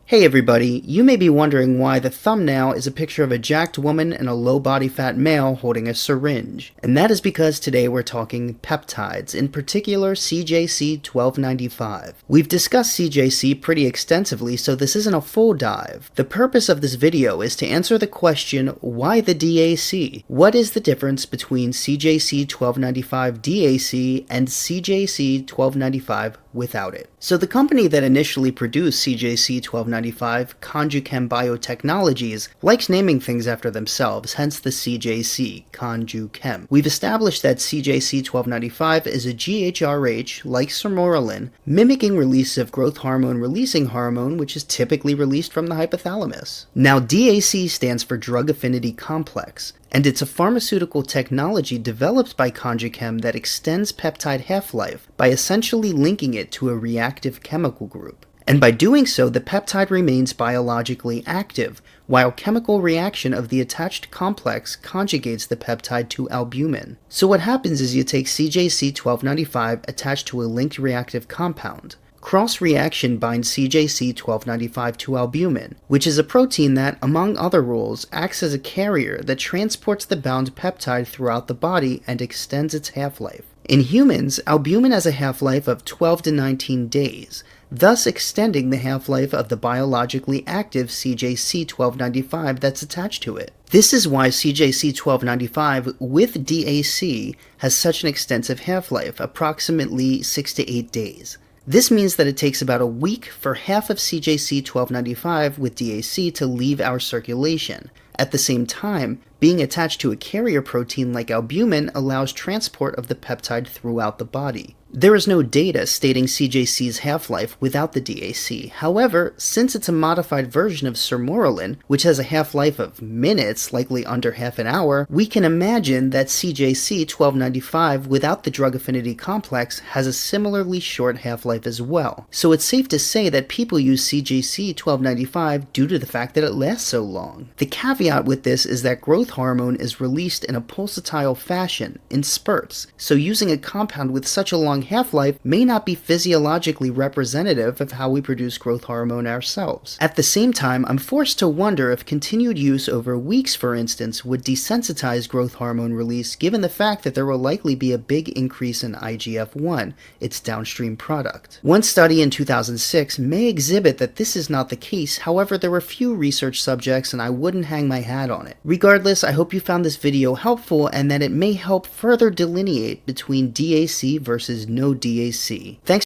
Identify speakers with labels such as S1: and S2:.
S1: Hey everybody, you may be wondering why the thumbnail is a picture of a jacked woman and a low body fat male holding a syringe. And that is because today we're talking peptides, in particular CJC 1295. We've discussed CJC pretty extensively, so this isn't a full dive. The purpose of this video is to answer the question, why the DAC? What is the difference between CJC 1295 DAC and CJC 1295 without it? So the company that initially produced CJC 1295, Conjuchem Biotechnologies, likes naming things after themselves, hence the CJC, Conjuchem. We've established that CJC 1295 is a GHRH, like sermorelin, mimicking release of growth hormone releasing hormone, which is typically released from the hypothalamus. Now DAC stands for drug affinity complex, and it's a pharmaceutical technology developed by Conjuchem that extends peptide half-life by essentially linking it to a reactive chemical group. And by doing so, the peptide remains biologically active, while chemical reaction of the attached complex conjugates the peptide to albumin. So what happens is you take CJC 1295 attached to a linked reactive compound. Cross-reaction binds CJC 1295 to albumin, which is a protein that, among other roles, acts as a carrier that transports the bound peptide throughout the body and extends its half-life. In humans, albumin has a half-life of 12 to 19 days, thus extending the half-life of the biologically active CJC 1295 that's attached to it. This is why CJC 1295 with DAC has such an extensive half-life, approximately 6 to 8 days. This means that it takes about a week for half of CJC 1295 with DAC to leave our circulation. At the same time, being attached to a carrier protein like albumin allows transport of the peptide throughout the body. There is no data stating CJC's half-life without the DAC. However, since it's a modified version of sermorelin, which has a half-life of minutes, likely under half an hour, we can imagine that CJC 1295 without the drug affinity complex has a similarly short half-life as well. So it's safe to say that people use CJC 1295 due to the fact that it lasts so long. The caveat with this is that growth hormone is released in a pulsatile fashion, in spurts, so using a compound with such a long half-life may not be physiologically representative of how we produce growth hormone ourselves. At the same time, I'm forced to wonder if continued use over weeks, for instance, would desensitize growth hormone release, given the fact that there will likely be a big increase in IGF-1, its downstream product. One study in 2006 may exhibit that this is not the case, however there were few research subjects and I wouldn't hang my hat on it. Regardless, I hope you found this video helpful and that it may help further delineate between DAC versus no DAC. Thanks.